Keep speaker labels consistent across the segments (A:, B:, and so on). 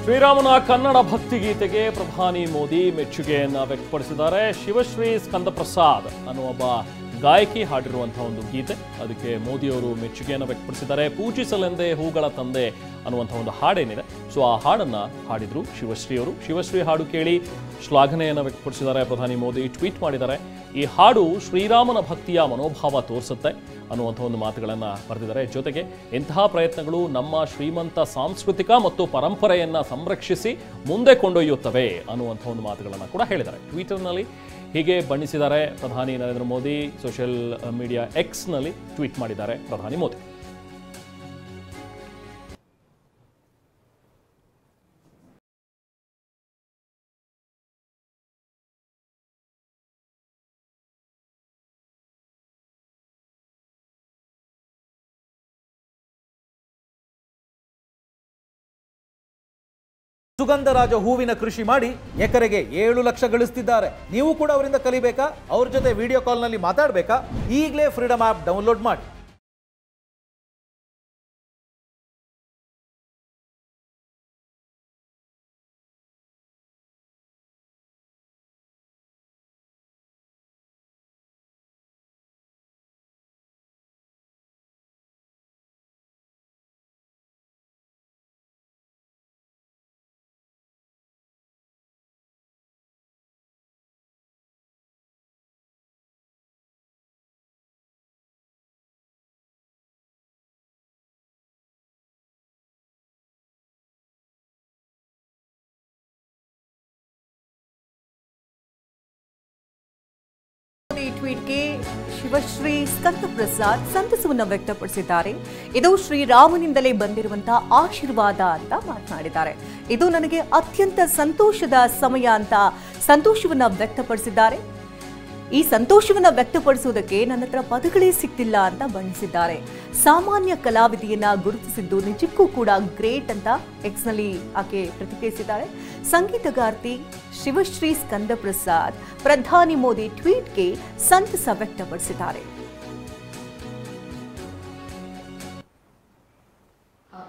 A: ಶ್ರೀರಾಮನ ಕನ್ನಡ ಭಕ್ತಿಗೀತೆಗೆ ಪ್ರಧಾನಿ ಮೋದಿ ಮೆಚ್ಚುಗೆಯನ್ನು ವ್ಯಕ್ತಪಡಿಸಿದ್ದಾರೆ. ಶಿವಶ್ರೀ ಸ್ಕಂದಪ್ರಸಾದ್ ಅನ್ನುವ ಒಬ್ಬ ಗಾಯಕಿ ಹಾಡಿರುವಂತಹ ಒಂದು ಗೀತೆ, ಅದಕ್ಕೆ ಮೋದಿಯವರು ಮೆಚ್ಚುಗೆಯನ್ನು ವ್ಯಕ್ತಪಡಿಸಿದ್ದಾರೆ. ಪೂಜಿಸಲೆಂದೆ ಹೂಗಳ ತಂದೆ ಅನ್ನುವಂತಹ ಒಂದು ಹಾಡೇನಿದೆ, ಸೊ ಆ ಹಾಡನ್ನು ಹಾಡಿದ್ರು ಶಿವಶ್ರೀ ಅವರು. ಶಿವಶ್ರೀ ಹಾಡು ಕೇಳಿ ಶ್ಲಾಘನೆಯನ್ನು ವ್ಯಕ್ತಪಡಿಸಿದ್ದಾರೆ ಪ್ರಧಾನಿ ಮೋದಿ. ಟ್ವೀಟ್ ಮಾಡಿದ್ದಾರೆ, ಈ ಹಾಡು ಶ್ರೀರಾಮನ ಭಕ್ತಿಯ ಮನೋಭಾವ ತೋರಿಸುತ್ತೆ ಅನ್ನುವಂಥ ಒಂದು ಮಾತುಗಳನ್ನು ಬರೆದಿದ್ದಾರೆ. ಜೊತೆಗೆ ಇಂತಹ ಪ್ರಯತ್ನಗಳು ನಮ್ಮ ಶ್ರೀಮಂತ ಸಾಂಸ್ಕೃತಿಕ ಮತ್ತು ಪರಂಪರೆಯನ್ನು ಸಂರಕ್ಷಿಸಿ ಮುಂದೆ ಕೊಂಡೊಯ್ಯುತ್ತವೆ ಅನ್ನುವಂಥ ಒಂದು ಮಾತುಗಳನ್ನು ಕೂಡ ಹೇಳಿದ್ದಾರೆ. ಟ್ವಿಟರ್ನಲ್ಲಿ ಹೀಗೆ ಬಣ್ಣಿಸಿದ್ದಾರೆ ಪ್ರಧಾನಿ ನರೇಂದ್ರ ಮೋದಿ. ಸೋಷಿಯಲ್ ಮೀಡಿಯಾ ಎಕ್ಸ್ನಲ್ಲಿ ಟ್ವೀಟ್ ಮಾಡಿದ್ದಾರೆ ಪ್ರಧಾನಿ ಮೋದಿ.
B: ಸುಗಂಧರಾಜ ಹೂವಿನ ಕೃಷಿ ಮಾಡಿ ಎಕರೆಗೆ 7 ಲಕ್ಷ ಗಳಿಸ್ತಿದ್ದಾರೆ. ನೀವು ಕೂಡ ಅವರಿಂದ ಕಲಿಬೇಕಾ? ಅವ್ರ ಜೊತೆ ವಿಡಿಯೋ ಕಾಲ್ನಲ್ಲಿ ಮಾತಾಡಬೇಕಾ? ಈಗಲೇ ಫ್ರೀಡಮ್ ಆ್ಯಪ್ ಡೌನ್ಲೋಡ್ ಮಾಡಿ.
C: ಟ್ವೀಟ್ಗೆ ಶಿವಶ್ರೀ ಸ್ಕಂದಪ್ರಸಾದ್ ಸಂತಸವನ್ನು ವ್ಯಕ್ತಪಡಿಸಿದ್ದಾರೆ. ಇದು ಶ್ರೀರಾಮನಿಂದಲೇ ಬಂದಿರುವಂತಹ ಆಶೀರ್ವಾದ ಅಂತ ಮಾತನಾಡಿದ್ದಾರೆ. ಇದು ನನಗೆ ಅತ್ಯಂತ ಸಂತೋಷದ ಸಮಯ ಅಂತ ಸಂತೋಷವನ್ನ ವ್ಯಕ್ತಪಡಿಸಿದ್ದಾರೆ. ಈ ಸಂತೋಷವನ್ನ ವ್ಯಕ್ತಪಡಿಸುವುದಕ್ಕೆ ನನ್ನ ಹತ್ರ ಪದಗಳೇ ಸಿಕ್ತಿಲ್ಲ ಅಂತ ಬಣ್ಣಿಸಿದ್ದಾರೆ. ಸಾಮಾನ್ಯ ಕಲಾವಿದೆಯನ್ನ ಗುರುತಿಸಿದ್ದು ನಿಜಕ್ಕೂ ಕೂಡ ಗ್ರೇಟ್ ಅಂತ ಎಕ್ಸ್ನಲ್ಲಿ ಆಕೆ ಪ್ರತಿಕ್ರಿಯಿಸಿದ್ದಾರೆ. ಸಂಗೀತಗಾರ್ತಿ ಶಿವಶ್ರೀ ಸ್ಕಂದಪ್ರಸಾದ್ ಪ್ರಧಾನಿ ಮೋದಿ ಟ್ವೀಟ್ಗೆ ಸಂತಸ ವ್ಯಕ್ತಪಡಿಸಿದ್ದಾರೆ.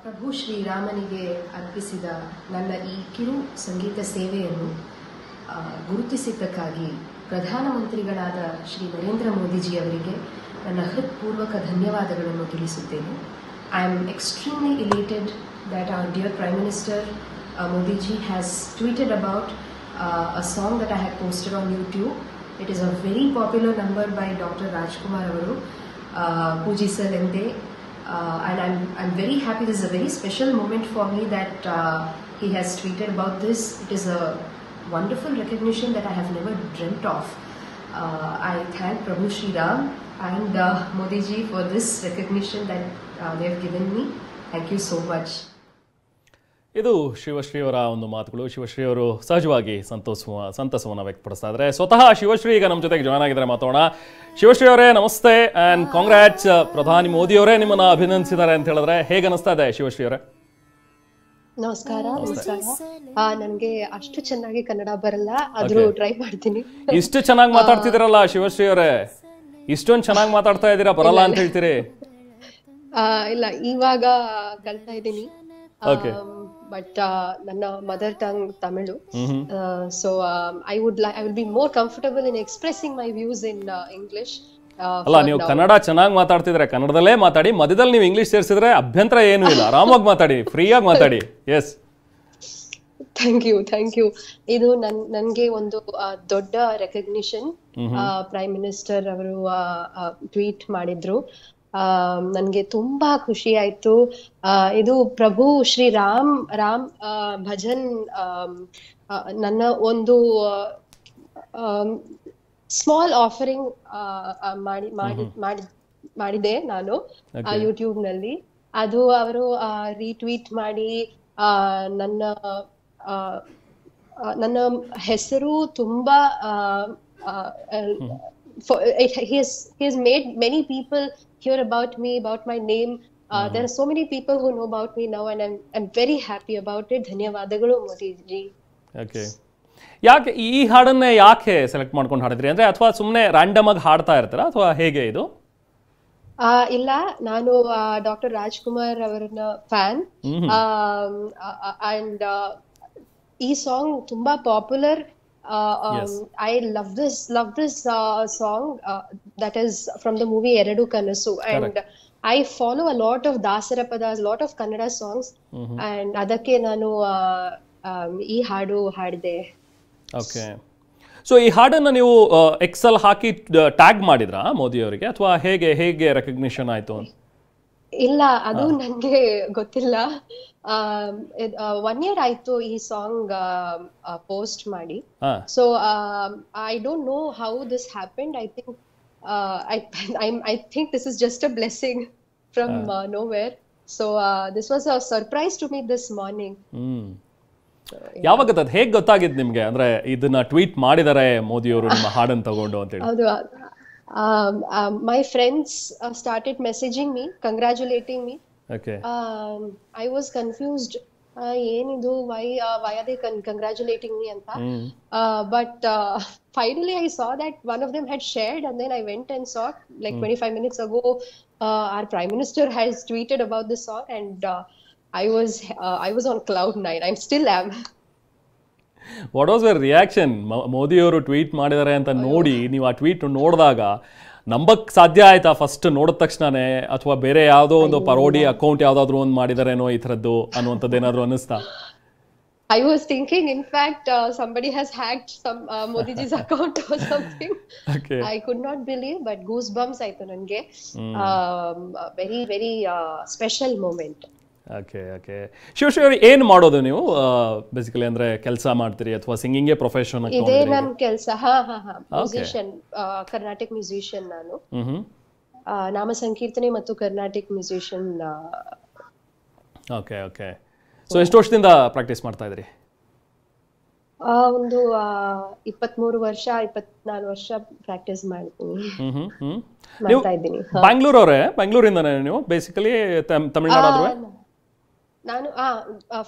D: ಪ್ರಭು ಶ್ರೀರಾಮನಿಗೆ ಅರ್ಪಿಸಿದ ನನ್ನ ಈ ಕಿರು ಸಂಗೀತ ಸೇವೆಯನ್ನು ಗುರುತಿಸಿದ್ದಕ್ಕಾಗಿ ಪ್ರಧಾನಮಂತ್ರಿಗಳಾದ ಶ್ರೀ ನರೇಂದ್ರ ಮೋದಿಜಿ ಅವರಿಗೆ ನನ್ನ ಹೃತ್ಪೂರ್ವಕ ಧನ್ಯವಾದಗಳನ್ನು ತಿಳಿಸುತ್ತೇನೆ. I am extremely elated that our dear Prime Minister Modi ji has tweeted about a song that I had posted on YouTube. It is a very popular number by Dr. Rajkumar avaru, Pujisalende, and I'm very happy. This is a very special moment for me that he has tweeted about this. It is a wonderful recognition that I have never dreamt of. I thank Prabhu Shri Ram and Modi ji for this recognition that they have given me. Thank you so much.
A: ಇದು ಶಿವಶ್ರೀ ಅವರ ಒಂದು ಮಾತುಗಳು. ಶಿವಶ್ರೀ ಅವರು ಸಹಜವಾಗಿ ಸಂತಸವನ್ನು ವ್ಯಕ್ತಪಡಿಸ್ತಾ ಇದ್ದಾರೆ. ಸ್ವತಃ ಶಿವಶ್ರೀ ಈಗ ನಮ್ಮ ಜೊತೆಗೆ ಜಾಯ್ನ್ ಆಗಿದ್ದಾರೆ, ಮಾತಾಡೋಣ. ಶಿವಶ್ರೀ ಅವರೇ ನಮಸ್ತೆ ಆ್ಯಂಡ್ ಕಾಂಗ್ರಾಟ್ಸ್. ಪ್ರಧಾನಿ ಮೋದಿ ಅವರೇ ನಿಮ್ಮನ್ನು ಅಭಿನಂದಿಸಿದ್ದಾರೆ ಅಂತ ಹೇಳಿದ್ರೆ ಹೇಗೆ ಅನಿಸ್ತಾ ಇದೆ ಶಿವಶ್ರೀ ಅವರೇ?
D: ನಮಸ್ಕಾರ. ನನಗೆ ಅಷ್ಟು ಚೆನ್ನಾಗಿ ಕನ್ನಡ ಬರಲ್ಲ, ಆದ್ರೂ ಟ್ರೈ ಮಾಡ್ತೀನಿ.
A: ಇಷ್ಟು ಚೆನ್ನಾಗಿ ಮಾತಾಡ್ತಿದ್ದೀರಲ್ಲ ಶಿವಶ್ರೀ ಅವರೇ, ಇಷ್ಟೊಂದು ಚೆನ್ನಾಗಿ ಮಾತಾಡ್ತಾ ಇದ್ದೀರಾ, ಬರಲ್ಲ ಅಂತ ಹೇಳ್ತೀರಿ?
D: ಇಲ್ಲ, ಇವಾಗ ಕಲ್ತಾ ಇದ್ದೀನಿ. ಬಟ್ ನನ್ನ mother tongue Tamil, so I would be more comfortable in expressing my views in English.
A: ಅಲ್ಲ, ನೀವು ಕನ್ನಡ ಚೆನ್ನಾಗಿ ಮಾತಾಡ್ತಿದ್ರೆ ಕನ್ನಡದಲ್ಲೇ ಮಾತಾಡಿ, ಮಧ್ಯದಲ್ಲಿ ನೀವು ಇಂಗ್ಲಿಷ್ ಸೇರಿಸಿದ್ರೆ ಅಭ್ಯಂತರ ಏನೂ ಇಲ್ಲ, ಆರಾಮಾಗಿ ಮಾತಾಡಿ, ಫ್ರೀಯಾಗಿ ಮಾತಾಡಿ. Yes,
D: thank you. ಇದು ನನ್ಗೆ ಒಂದು ದೊಡ್ಡ ರೆಕಗ್ನಿಷನ್. ಪ್ರೈಮ್ ಮಿನಿಸ್ಟರ್ ಅವರು ಟ್ವೀಟ್ ಮಾಡಿದ್ರು, ನನ್ಗೆ ತುಂಬಾ ಖುಷಿ ಆಯ್ತು. ಇದು ಪ್ರಭು ಶ್ರೀ ರಾಮ್ ಭಜನ್ ನನ್ನ ಒಂದು ಸ್ಮಾಲ್ ಆಫರಿಂಗ್ ಮಾಡಿದೆ ನಾನು ಯೂಟ್ಯೂಬ್ ನಲ್ಲಿ. ಅದು ಅವರು ರೀಟ್ವೀಟ್ ಮಾಡಿ ನನ್ನ ಹೆಸರು ತುಂಬಾ he has made many people hear about me, about my name. There are so many people who know about me now, and I'm very happy about it. ಧನ್ಯವಾದಗಳು ಮೋದಿ ಜಿ.
A: ಓಕೆ, ಯಾಕೆ ಈ ಹಾಡನ್ನೇ ಯಾಕೆ ಸೆಲೆಕ್ಟ್ ಮಾಡ್ಕೊಂಡು ಹಾಡಿದ್ರಿ? ಅಂದ್ರೆ ಅಥವಾ ಸುಮ್ಮನೆ ರ್ಯಾಂಡಮ್ ಆಗಿ ಹಾಡ್ತಾ ಇರ್ತೀರಾ ಅಥವಾ ಹೇಗೆ ಇದು?
D: ಇಲ್ಲ, ನಾನು ಡಾಕ್ಟರ್ ರಾಜ್ಕುಮಾರ್ ಅವರನ್ನ ಫ್ಯಾನ್. ಅಂಡ್ ಈ ಸಾಂಗ್ ತುಂಬಾ popular. I love this song that is from the movie Eradu Kanasu. And I follow a lot of Dasara Padas, lot of Kannada songs. And ಅದಕ್ಕೆ ನಾನು ಈ ಹಾಡು ಹಾಡಿದೆ.
A: ಓಕೆ. ಸೊ ಈ ಹಾಡನ್ನು ನೀವು ಎಕ್ಸಲ್ ಹಾಕಿ ಟ್ಯಾಗ್ ಮಾಡಿದ್ರಾ ಮೋದಿ ಅವರಿಗೆ, ಅಥವಾ ಹೇಗೆ ಹೇಗೆ ರೆಕಗ್ನಿಷನ್ ಆಯ್ತು?
D: ಇಲ್ಲ, ಅದು ನನಗೆ ಗೊತ್ತಿಲ್ಲ. 1 year ಆಯ್ತು ಈ ಸಾಂಗ್ ಪೋಸ್ಟ್ ಮಾಡಿ. So I don't know how this happened. I think this is just a blessing from nowhere. So this was a surprise to me this morning.
A: ಯಾವಾಗ ಅದು ಹೇಗೆ ಗೊತ್ತಾಗಿದ್ದು ನಿಮ್ಗೆ? ಅಂದ್ರೆ ಇದನ್ನ ಟ್ವೀಟ್ ಮಾಡಿದಾರೆ ಮೋದಿ ಅವರು ನಿಮ್ಮ ಹಾಡನ್ನು ತಗೊಂಡು ಅಂತ ಹೇಳಿ?
D: ಹೌದು, my friends started messaging me, congratulating me.
A: Okay.
D: I was confused. ಏನಿದು, why are they congratulating me anta? But finally I saw that one of them had shared, and then I went and saw like 25 minutes ago our Prime Minister has tweeted about this song, and I was on cloud 9. I still am.
A: What was your reaction? Modi ಅವರು tweet ಮಾಡಿದ್ದಾರೆ ಅಂತ ನೋಡಿ ನೀವು ಆ tweet ನೋಡಿದಾಗ ನಂಬಕ್ ಸಾಧ್ಯ ಆಯ್ತಾ first ನೋಡಿದ ತಕ್ಷಣನೇ, ಅಥವಾ ಬೇರೆ ಯಾವುದೋ ಒಂದು ಪರೋಡಿ ಅಕೌಂಟ್ ಯಾವ್ದಾದ್ರು ಒಂದು ಮಾಡಿದಾರೇನೋ ಈ ಥರದ್ದು ಅನ್ನುವಂಥದ್ದು ಏನಾದ್ರು ಅನ್ನಿಸ್ತಾ?
D: I was thinking, in fact, somebody has hacked some Modi ji's account or something.
A: Okay.
D: I could not believe, but goosebumps ಆಯ್ತು ನನಗೆ. Very very special moment.
A: Okay okay. Shivashree ಅವರು ಏನು ಮಾಡೋದು ನೀವು ಬೇಸಿಕಲಿ? ಅಂದ್ರೆ ಕೆಲಸ ಮಾಡ್ತೀರಿ ಅಥವಾ ಸಿಂಗಿಂಗೇ ಪ್ರೊಫೆಷನ್?
D: ಇದೇ ನನ್ನ ಕೆಲಸ. ಮ್ಯೂಸಿಷಿಯನ್, ಕರ್ನಾಟಿಕ್ ಮ್ಯೂಸಿಷಿಯನ್ ನಾನು. ನಾಮ ಸಂಕೀರ್ತನೆ ಮತ್ತು Carnatic musician.
A: Okay okay. So ಎಷ್ಟು ವರ್ಷದಿಂದ ಪ್ರಾಕ್ಟೀಸ್ ಮಾಡ್ತಾ ಇದ್ರಿ?
D: ಒಂದು 23 ವರ್ಷ 24 ವರ್ಷ ಪ್ರಾಕ್ಟೀಸ್ ಮಾಡ್ತಾ ಇದ್ದೀನಿ.
A: ಬ್ಯಾಂಗ್ಳೂರವರೇ? ಬ್ಯಾಂಗ್ಳೂರಿಂದನೇ ನೀವು ಬೇಸಿಕಲಿ? ತಮಿಳ್ನಾಡು?
D: ನಾನು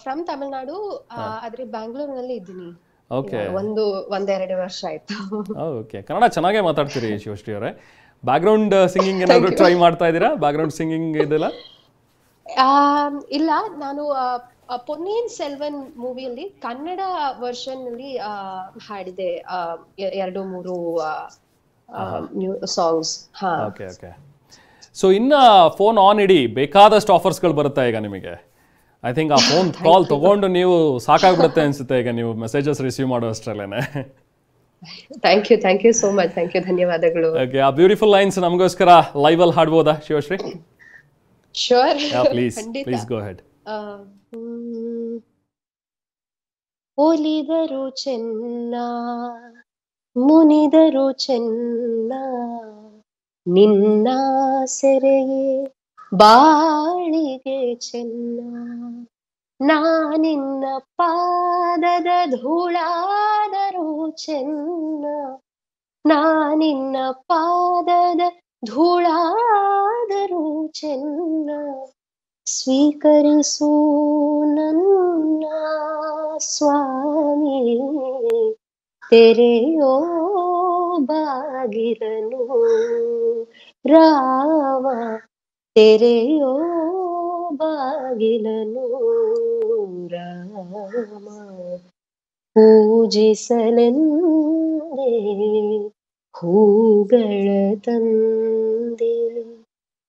D: ಫ್ರಮ್ ತಮಿಳ್ನಾಡು, ಆದ್ರೆ ಬ್ಯಾಂಗ್ಳೂರಿನಲ್ಲಿ ಇದ್ದೀನಿ.
A: ಓಕೆ.
D: ಒಂದೆರಡು ವರ್ಷ ಆಯ್ತು.
A: ಓಕೆ. ಕನ್ನಡ ಚೆನ್ನಾಗೇ ಮಾತಾಡ್ತೀರಿ ಶಿವಶ್ರೀ ಅವರೇ. ಬ್ಯಾಕ್ಗ್ರೌಂಡ್ ಸಿಂಗಿಂಗ್ ಏನಾದ್ರು ಟ್ರೈ ಮಾಡ್ತಾ ಇದ್ದೀರಾ? ಬ್ಯಾಕ್ಗ್ರೌಂಡ್ ಸಿಂಗಿಂಗ್ ಇದೆಲ್ಲ?
D: ಇಲ್ಲ, ನಾನು ಪೊನ್ನಿಯಿನ್ ಸೆಲ್ವನ್ ಮೂವಿಯಲ್ಲಿ ಕನ್ನಡ ವರ್ಷನ್ ಅಲ್ಲಿ ಹಾಡಿದೆ 2-3 ಸಾಂಗ್ಸ್.
A: Okay okay. ಸೊ ಇನ್ನ ಫೋನ್ ಆನ್ ಇಡಿ, ಬೇಕಾದಷ್ಟು ಆಫರ್ಸ್ಗಳು ಬರುತ್ತೆ ಈಗ ನಿಮಗೆ. ಐ ಥಿಂಕ್ ಆ ಫೋನ್ ಕಾಲ್ ತಗೊಂಡು ನೀವು ಸಾಕಾಗ್ಬಿಡುತ್ತೆ ಅನ್ಸುತ್ತೆ ಈಗ ನೀವು ಮೆಸೇಜಸ್ ರಿಸೀವ್ ಮಾಡೋ ಅಷ್ಟರಲ್ಲೇನೆ.
D: Thank you so much. Thank you, ಧನ್ಯವಾದಗಳು.
A: ಓಕೆ. ಆ ಬ್ಯೂಟಿಫುಲ್ ಲೈನ್ಸ್ ನಮಗೋಸ್ಕರ ಲೈವ್ ಅಲ್ಲಿ ಹಾಡ್ಬೋದಾ Sivasri?
D: Sure,
A: please go ahead.
D: ಒಲಿದರು ಚೆನ್ನ, ಮುನಿದರು ಚೆನ್ನ, ನಿನ್ನ ಸೆರೆಯೇ ಬಾಳಿಗೆ ಚೆನ್ನ. ನಾನಿನ್ನ ಪಾದದ ಧೂಳಾದರೂ ಚೆನ್ನ, ನಾನಿನ್ನ ಪಾದದ ಧೂಳಾದರೂ ಚೆನ್ನ. ಸ್ವೀಕರಿಸು ನನ್ನ ಸ್ವಾಮಿ, ತೆರೆಯೋ ಬಾಗಿಲನು ರಾಮ, ತೆರೆಯೋ ಬಾಗಿಲನು ರಾಮ. ಪೂಜಿಸಲೆಂದೇ ಹೂಗಳ ತಂದೆ,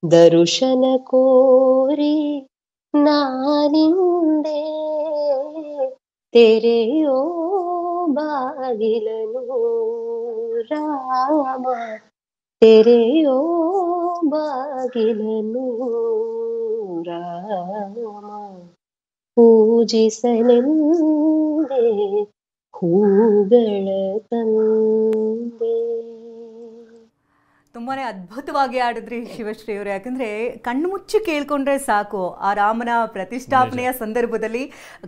D: ದರುಶನ ಕೋರಿ ನಾನಿಂದೆ. ತೆರೆಯೋ ಬಾಗಿಲನು ರಾಮ, ತೆರೆಯೋ ಬಾಗಿಲನು ರಾಮ. ಪೂಜಿಸಲೆಂದೇ ಹೂಗಳ ತಂದೆ.
C: ತುಂಬಾನೇ ಅದ್ಭುತವಾಗಿ ಆಡಿದ್ರಿ ಶಿವಶ್ರೀ ಅವರು. ಯಾಕಂದ್ರೆ ಕಣ್ಣು ಮುಚ್ಚಿ ಕೇಳ್ಕೊಂಡ್ರೆ ಸಾಕು, ಆ ರಾಮನ ಪ್ರತಿಷ್ಠಾಪನೆಯ ಸಂದರ್ಭದಲ್ಲಿ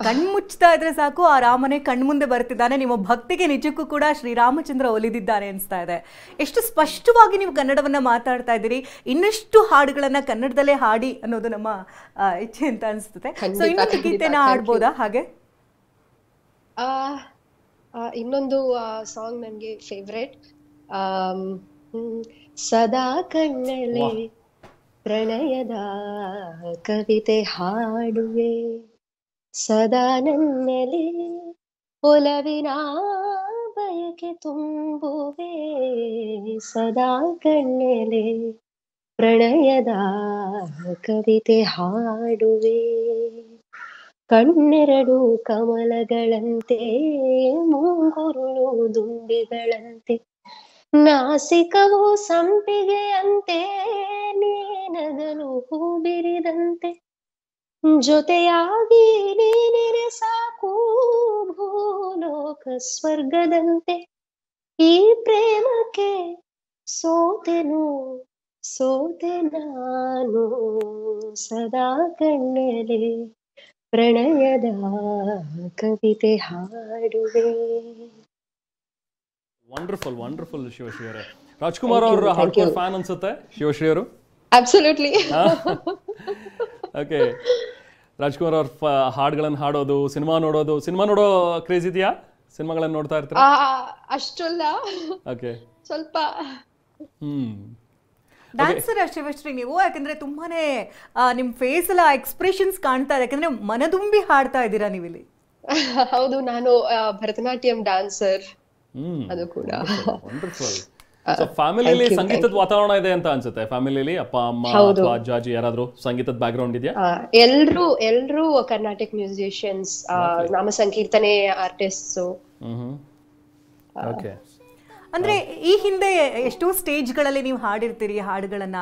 C: ಕಣ್ಣು ಮುಚ್ತಾ ಇದ್ರೆ ಸಾಕು, ಆ ರಾಮನೇ ಕಣ್ಮುಂದೆ ಬರ್ತಿದ್ದಾನೆ. ನಿಮ್ಮ ಭಕ್ತಿಗೆ ನಿಜಕ್ಕೂ ಕೂಡ ಶ್ರೀರಾಮಚಂದ್ರ ಒಲಿದಿದ್ದಾನೆ ಅನಿಸ್ತಾ ಇದೆ. ಎಷ್ಟು ಸ್ಪಷ್ಟವಾಗಿ ನೀವು ಕನ್ನಡವನ್ನ ಮಾತಾಡ್ತಾ ಇದ್ದೀರಿ. ಇನ್ನಷ್ಟು ಹಾಡುಗಳನ್ನ ಕನ್ನಡದಲ್ಲೇ ಹಾಡಿ ಅನ್ನೋದು ನಮ್ಮ ಇಚ್ಛೆ ಅಂತ ಅನಿಸ್ತದೆ. ಸೊ ಇನ್ನೊಂದು ಗೀತೆನ ಹಾಡ್ಬೋದಾ? ಹಾಗೆ
D: ಇನ್ನೊಂದು ಸಾಂಗ್ ನನಗೆ ಫೇವ್ರೆಟ್. ಸದಾ ಕಣ್ಣಲೆ ಪ್ರಣಯದ ಕವಿತೆ ಹಾಡುವೆ ಸದಾ ನನ್ನಲ್ಲಿ ಒಲವಿನ ಬಯಕೆ ತುಂಬುವೆ ಸದಾ ಕಣ್ಣಲೆ ಪ್ರಣಯದ ಕವಿತೆ ಹಾಡುವೆ ಕಣ್ಣೆರಡು ಕಮಲಗಳಂತೆ ಮುಂಗುರುಳು ದುಂಬಿಗಳಂತೆ ನಾಸಿಕವು ಸಂಪಿಗೆಯಂತೆ ನೀನಗಲು ಹೂ ಬಿರಿದಂತೆ ಜೊತೆಯಾಗಿ ನೀನಿರೆ ಸಾಕು ಭೂಲೋಕ ಸ್ವರ್ಗದಂತೆ ಈ ಪ್ರೇಮಕ್ಕೆ ಸೋತೆನು ಸೋತೆ ನಾನು ಸದಾ ಕಣ್ಣಲೆ ಪ್ರಣಯದ ಕವಿತೆ ಹಾಡುವೆ.
A: ವಂಡರ್ಫುಲ್ ವಂಡರ್ಫುಲ್ ಶಿವಶ್ರೀ ಅವರೇ. ರಾಜ್ಕುಮಾರ್ ಅವರ ಹಾರ್ಡ್ಕೋರ್ ಫ್ಯಾನ್ ಅನ್ಸುತ್ತೆ ಶಿವಶ್ರೀ ಅವರು.
D: ಅಬ್ಸಲ್ಯೂಟ್ಲಿ.
A: ಓಕೆ, ರಾಜ್ಕುಮಾರ್ ಅವ್ರ ಹಾಡುಗಳನ್ನು ಹಾಡೋದು, ಸಿನಿಮಾ ನೋಡೋ ಕ್ರೇಜ್ ಇದೆಯಾ? ಸಿನಿಮಾಗಳನ್ನು ನೋಡ್ತಾ ಇರ್ತೀರಾ?
D: ಅಷ್ಟಲ್ಲ,
A: ಓಕೆ,
D: ಸ್ವಲ್ಪ.
C: ಡ್ಯಾನ್ಸರ್ ಶಿವಶ್ರೀ ನೀವು, ಯಾಕಂದ್ರೆ ತುಂಬಾನೇ ನಿಮ್ ಫೇಸ್ ಎಲ್ಲ ಎಕ್ಸ್ಪ್ರೆಷನ್ಸ್ ಕಾಣ್ತಾ ಇದೆ, ಯಾಕಂದ್ರೆ ಮನದುಂಬಿ ಹಾಡ್ತಾ ಇದ್ದೀರಾ ನೀವಿಲ್ಲಿ.
D: ಹೌದು, ನಾನು ಭರತನಾಟ್ಯಂ ಡ್ಯಾನ್ಸರ್. ಅದು ಕೂಡ
A: ವಂಡರ್ಫುಲ್. ಸೊ ಫ್ಯಾಮಿಲಿಯಲ್ಲಿ ಸಂಗೀತದ ವಾತಾವರಣ ಇದೆ ಅಂತ ಅನ್ಸುತ್ತೆ. ಫ್ಯಾಮಿಲಿಯಲ್ಲಿ ಅಪ್ಪ ಅಮ್ಮ ಅಥವಾ ಅಜ್ಜಾಜಿ ಯಾರಾದ್ರೂ ಸಂಗೀತದ ಬ್ಯಾಕ್ ಗ್ರೌಂಡ್ ಇದೆಯಾ?
D: ಎಲ್ರು ಕರ್ನಾಟಕ ಮ್ಯೂಸಿಷಿಯನ್ಸ್, ನಾಮ ಸಂಕೀರ್ತನೆ ಆರ್ಟಿಸ್ಟ್ಸ್.
A: ಓಕೆ.
C: ಅಂದ್ರೆ ಈ ಹಿಂದೆ ಎಷ್ಟೋ ಸ್ಟೇಜ್ಗಳಲ್ಲಿ ನೀವು ಹಾಡಿರ್ತೀರಿ, ಹಾಡುಗಳನ್ನ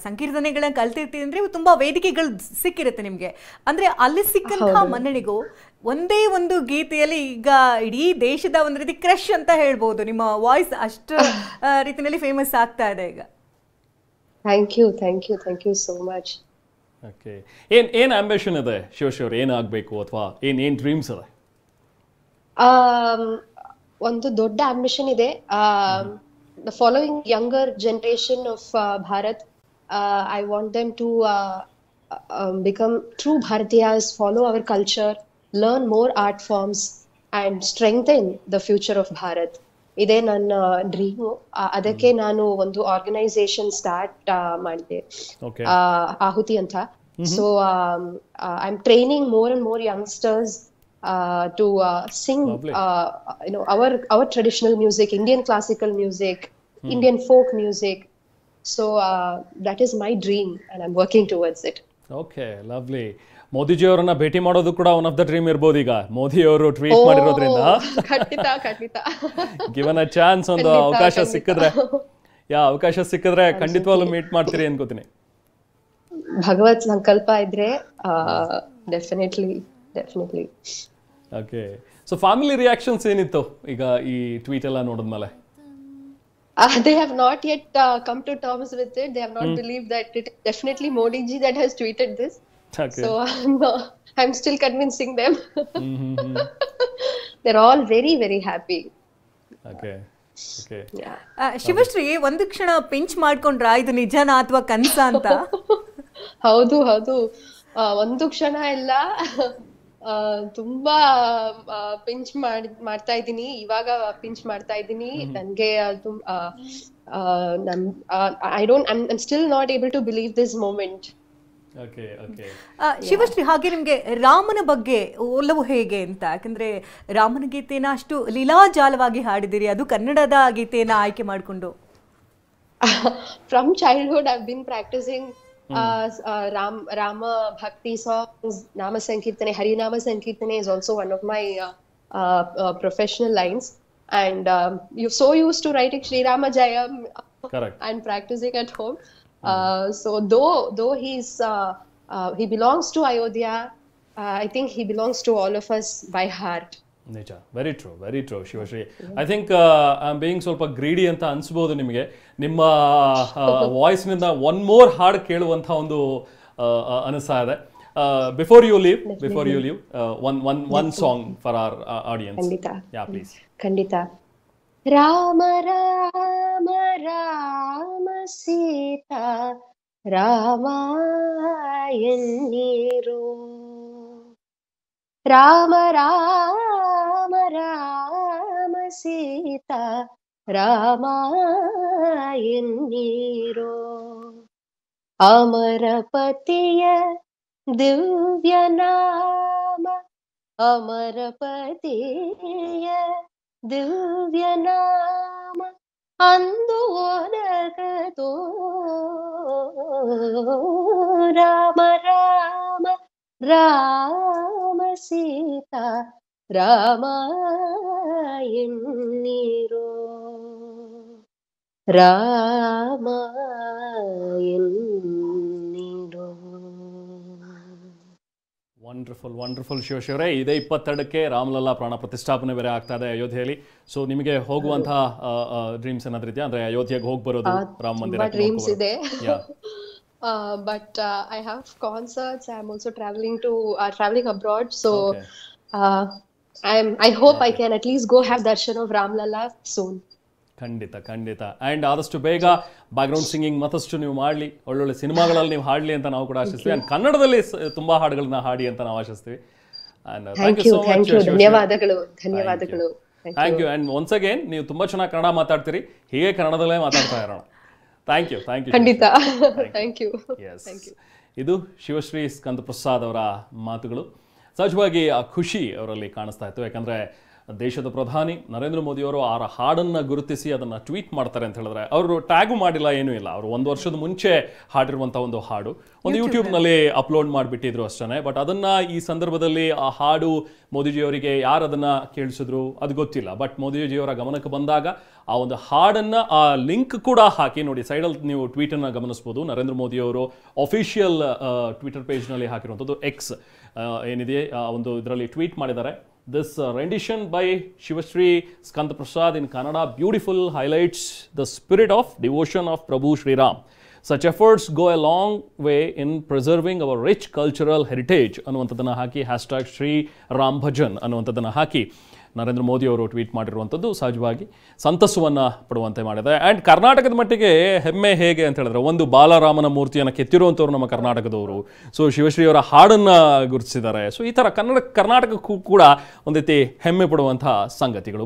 C: ಸಂಕೀರ್ತನೆಗಳನ್ನ ಕಲ್ತಿರ್ತೀರಿ, ಅಂದ್ರೆ ತುಂಬಾ ವೇದಿಕೆಗಳು ಸಿಕ್ಕಿರುತ್ತೆ ನಿಮ್ಗೆ. ಅಂದ್ರೆ ಅಲ್ಲಿ ಸಿಕ್ಕಂತಹ ಮನ್ನಣೆಗೂ ಒಂದೇ ಒಂದು ಗೀತೆಯಲ್ಲಿ ಈಗ ಇಡೀ ದೇಶದ ಒಂದು ರೀತಿ ಕ್ರಶ್ ಅಂತ ಹೇಳ್ಬೋದು. ನಿಮ್ಮ ವಾಯ್ಸ್ ಅಷ್ಟು ರೀತಿಯಲ್ಲಿ ಫೇಮಸ್ ಆಗ್ತಾ ಇದೆ ಈಗ.
D: Thank you so much.
A: Okay, ಏನ್ ಆಂಬಿಷನ್ ಇದೆ ಶಿವಶ್ರೀ ಅವ್ರು? ಏನಾಗಬೇಕು ಅಥವಾ ಏನ್ ಡ್ರೀಮ್ಸ್ ಇದೆ?
D: ಒಂದು ದೊಡ್ಡ ಆಂಬಿಷನ್ ಇದೆ. The following younger generation of Bharat, I want them to become true Bharatiyas, follow our culture, learn more art forms and strengthen the future of Bharat. ಇದೇ ನನ್ನ ಡ್ರೀಮು. ಅದಕ್ಕೆ ನಾನು ಒಂದು ಆರ್ಗನೈಸೇಷನ್ ಸ್ಟಾರ್ಟ್ ಮಾಡಿದೆ, ಆಹುತಿ ಅಂತ. So I am training more and more youngsters to sing our traditional music, Indian classical music, Indian folk music. So that is my dream and I'm working towards it.
A: Okay, lovely. Modiji ಅವರನ್ನ ಭೇಟಿ ಮಾಡೋದು ಕೂಡ one of the dream ಇರ್ಬೋದು. ಈಗ ಮೋದಿ ಅವರು tweet ಮಾಡಿರೋದ್ರಿಂದ
D: ಖಂಡಿತ
A: given a chance, ಒಂದು ಅವಕಾಶ ಸಿಕ್ಕಿದ್ರೆ ಖಂಡಿತವಾಗ್ಲೂ ಮೀಟ್ ಮಾಡ್ತೀರಿ ಅನ್ಕೋತೀನಿ.
D: ಭಗವತ್ ಸಂಕಲ್ಪ ಇದ್ರೆ definitely.
A: Okay, so family reactions ಏನಿತ್ತು ಈಗ ಈ ಟ್ವೀಟ್ ಎಲ್ಲ ನೋಡಿದ್ಮೇಲೆ?
D: They have not yet come to terms with it. They have not believed that it is definitely Modi ji that has tweeted this. Okay. So I'm still convincing them. They're all very, very happy.
A: Okay.
D: Yeah.
C: Shivashree, ಒಂದು ಕ್ಷಣ pinch ಮಾಡ್ಕೊಂಡ್ರಾ ಇದು ನಿಜನಾ ಅಥವಾ ಕನಸ ಅಂತ?
D: ಹೌದು, ಒಂದು ಕ್ಷಣ ಇಲ್ಲ, ತುಂಬಾ ಪಿಂಚ್ ಮಾಡ್ತಾ ಇದ್ದೀನಿ. ಇವಾಗ ಪಿಂಚ್ ಮಾಡ್ತಾ ಇದ್ದೀನಿ. ನನ್ಗೆ I'm still not able to believe this moment.
C: Shivashree, ಹಾಗೆ ನಿಮ್ಗೆ ರಾಮನ ಬಗ್ಗೆ ಒಲವು ಹೇಗೆ ಅಂತ? ಯಾಕಂದ್ರೆ ರಾಮನ ಗೀತೆನ ಅಷ್ಟು ಲೀಲಾಜಾಲವಾಗಿ ಹಾಡಿದಿರಿ, ಅದು ಕನ್ನಡದ ಗೀತೆಯನ್ನ ಆಯ್ಕೆ ಮಾಡಿಕೊಂಡು.
D: From childhood I've been practicing Rama Bhakti songs. Nama Sankirtane, Harinama Sankirtane is also one of my professional lines. And you're so used to writing Sri Rama Jayam and practicing at home. So though he belongs to Ayodhya, I think he belongs to all of us by heart.
A: ನಿಜ, very true Shivashree. I think I am being ಸ್ವಲ್ಪ greedy ಅಂತ ಅನ್ಸ್ಬೋದು ನಿಮಗೆ. ನಿಮ್ಮ ವಾಯ್ಸ್ನಿಂದ one more ಹಾಡು ಕೇಳುವಂಥ ಒಂದು ಅನಿಸ್ತಾ ಇದೆ. Before you leave one song for our audience. Yeah please.
D: ಖಂಡಿತ. ರಾಮ ರಾಮ ರಾಮ ಸೀತಾ ರಾಮ ಎನ್ನೀರು, ರಾಮ ರಾಮ ರಾಮ ರಾಮ ಎನ್ನೀರೋ ಅಮರಪತಿಯ ದಿವ್ಯ ನಾಮ, ಅಮರಪತಿಯ ದಿವ್ಯ ನಾಮ ಅಂದು ಒದಗತೋ ರಾಮ ರಾಮ ರಾಮ ಸೀತಾ ರಾಮ ಎನ್ನೀರೋ ರಾಮ ಎನ್ನೀರೋ.
A: ವಂಡರ್ಫುಲ್ ವಂಡರ್ಫುಲ್ ಶಿವಶಿವರೇ, ಇದೇ 22ಕ್ಕೆ ರಾಮಲಲ್ಲಾ ಪ್ರಾಣ ಪ್ರತಿಷ್ಠಾಪನೆ ಬೇರೆ ಆಗ್ತಾ ಇದೆ ಅಯೋಧ್ಯೆಯಲ್ಲಿ. ಸೊ ನಿಮಗೆ ಹೋಗುವಂತಹ ಡ್ರೀಮ್ಸ್ ಏನಾದ್ರೂ ಇದೆಯಾ? ಅಂದ್ರೆ ಅಯೋಧ್ಯೆಗೆ ಹೋಗಿ ಬರೋದು, ರಾಮ ಮಂದಿರ
D: ಡ್ರೀಮ್ಸ್ ಇದೆ. But I have concerts. I am also traveling abroad. So I hope I can at least go have darshan of Ramlalla soon.
A: ಖಂಡಿತ ಖಂಡಿತ. ಆ್ಯಂಡ್ ಆದಷ್ಟು ಬೇಗ ಬ್ಯಾಕ್ಗ್ರೌಂಡ್ ಸಿಂಗಿಂಗ್ ಮತ್ತಷ್ಟು ನೀವು ಮಾಡಲಿ, ಒಳ್ಳೊಳ್ಳೆ ಸಿನಿಮಾಗಳಲ್ಲಿ ನೀವು ಹಾಡಲಿ ಅಂತ ನಾವು ಕೂಡ ಆಶಿಸ್ತೀವಿ. ಆ್ಯಂಡ್ ಕನ್ನಡದಲ್ಲಿ ತುಂಬಾ ಹಾಡುಗಳನ್ನ ಹಾಡಿ ಅಂತ ನಾವು ಆಶಿಸ್ತೀವಿ.
D: Thank you so much. ಧನ್ಯವಾದಗಳು.
A: Thank you. And once again ನೀವು ತುಂಬಾ ಚೆನ್ನಾಗಿ ಕನ್ನಡ ಮಾತಾಡ್ತೀರಿ, ಹೀಗೆ ಕನ್ನಡದಲ್ಲೇ ಮಾತಾಡ್ತಾ ಇರೋಣ. Thank you.
D: ಖಂಡಿತ. Thank you.
A: ಇದು ಶಿವಶ್ರೀ ಸ್ಕಂದಪ್ರಸಾದ್ ಅವರ ಮಾತುಗಳು. ಸಹಜವಾಗಿ ಆ ಖುಷಿ ಅವರಲ್ಲಿ ಕಾಣಿಸ್ತಾ ಇತ್ತು, ಯಾಕಂದರೆ ದೇಶದ ಪ್ರಧಾನಿ ನರೇಂದ್ರ ಮೋದಿಯವರು ಆ ಹಾಡನ್ನು ಗುರುತಿಸಿ ಅದನ್ನು ಟ್ವೀಟ್ ಮಾಡ್ತಾರೆ ಅಂತ ಹೇಳಿದ್ರೆ, ಅವರು ಟ್ಯಾಗು ಮಾಡಿಲ್ಲ, ಏನೂ ಇಲ್ಲ. ಅವರು 1 ವರ್ಷದ ಮುಂಚೆ ಹಾಡಿರುವಂಥ ಒಂದು ಹಾಡು ಒಂದು ಯೂಟ್ಯೂಬ್ನಲ್ಲಿ ಅಪ್ಲೋಡ್ ಮಾಡಿಬಿಟ್ಟಿದ್ರು ಅಷ್ಟೇ. ಬಟ್ ಅದನ್ನು ಈ ಸಂದರ್ಭದಲ್ಲಿ ಆ ಹಾಡು ಮೋದಿಜಿಯವರಿಗೆ ಯಾರು ಅದನ್ನು ಕೇಳಿಸಿದ್ರು ಅದು ಗೊತ್ತಿಲ್ಲ. ಬಟ್ ಮೋದಿಜಿಯವರ ಗಮನಕ್ಕೆ ಬಂದಾಗ ಆ ಒಂದು ಹಾಡನ್ನು, ಆ ಲಿಂಕ್ ಕೂಡ ಹಾಕಿ ನೋಡಿ, ಸೈಡಲ್ಲಿ ನೀವು ಟ್ವೀಟನ್ನು ಗಮನಿಸ್ಬೋದು. ನರೇಂದ್ರ ಮೋದಿಯವರು ಅಫಿಷಿಯಲ್ ಟ್ವಿಟರ್ ಪೇಜ್ನಲ್ಲಿ ಹಾಕಿರುವಂಥದ್ದು ಎಕ್ಸ್ ಏನಿದೆ ಆ ಒಂದು ಇದರಲ್ಲಿ ಟ್ವೀಟ್ ಮಾಡಿದ್ದಾರೆ. This rendition by Sivasri Skandaprasad in Kannada beautiful highlights the spirit of devotion of Prabhu Sri Ram. Such efforts go a long way in preserving our rich cultural heritage ಅನ್ನುವಂಥದ್ದನ್ನು ಹಾಕಿ #Shri Ram Bhajan ಅನ್ನುವಂಥದ್ದನ್ನು ಹಾಕಿ ನರೇಂದ್ರ ಮೋದಿ ಅವರು tweet ಮಾಡಿರುವಂಥದ್ದು ಸಹಜವಾಗಿ ಸಂತಸವನ್ನು ಪಡುವಂತೆ ಮಾಡಿದೆ. And ಕರ್ನಾಟಕದ ಮಟ್ಟಿಗೆ ಹೆಮ್ಮೆ ಹೇಗೆ ಅಂತ ಹೇಳಿದ್ರೆ, ಒಂದು ಬಾಲರಾಮನ ಮೂರ್ತಿಯನ್ನು ಕೆತ್ತಿರುವಂಥವ್ರು ನಮ್ಮ ಕರ್ನಾಟಕದವರು. ಸೊ ಶಿವಶ್ರೀಯವರ ಹಾಡನ್ನು ಗುರುತಿಸಿದ್ದಾರೆ. ಸೊ ಈ ಥರ ಕರ್ನಾಟಕಕ್ಕೂ ಕೂಡ ಒಂದು ರೀತಿ ಹೆಮ್ಮೆ ಪಡುವಂತಹ ಸಂಗತಿಗಳು.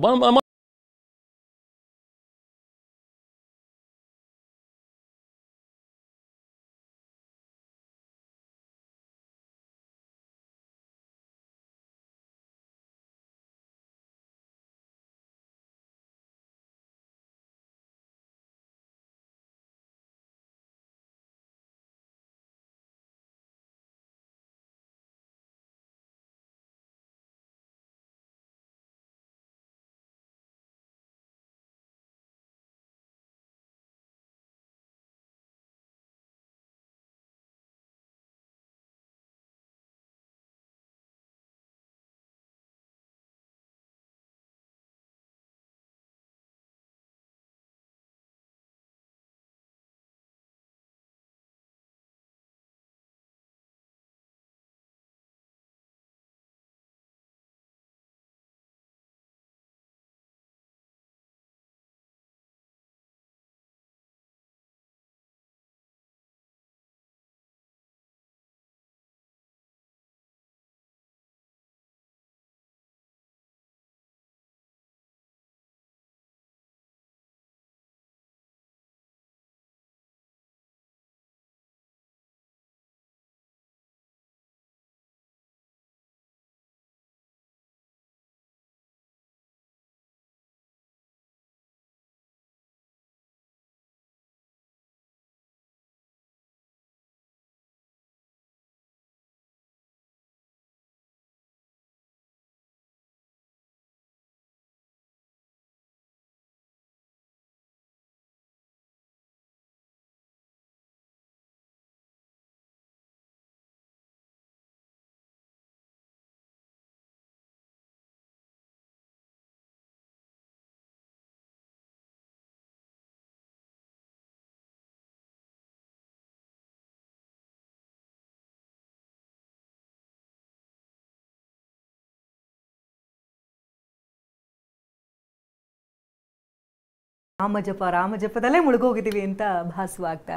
C: ರಾಮ ಜಪದಲ್ಲೇ ಮುಳುಗೋಗಿದ್ದೀವಿ ಅಂತ ಭಾಸವಾಗ್ತಾ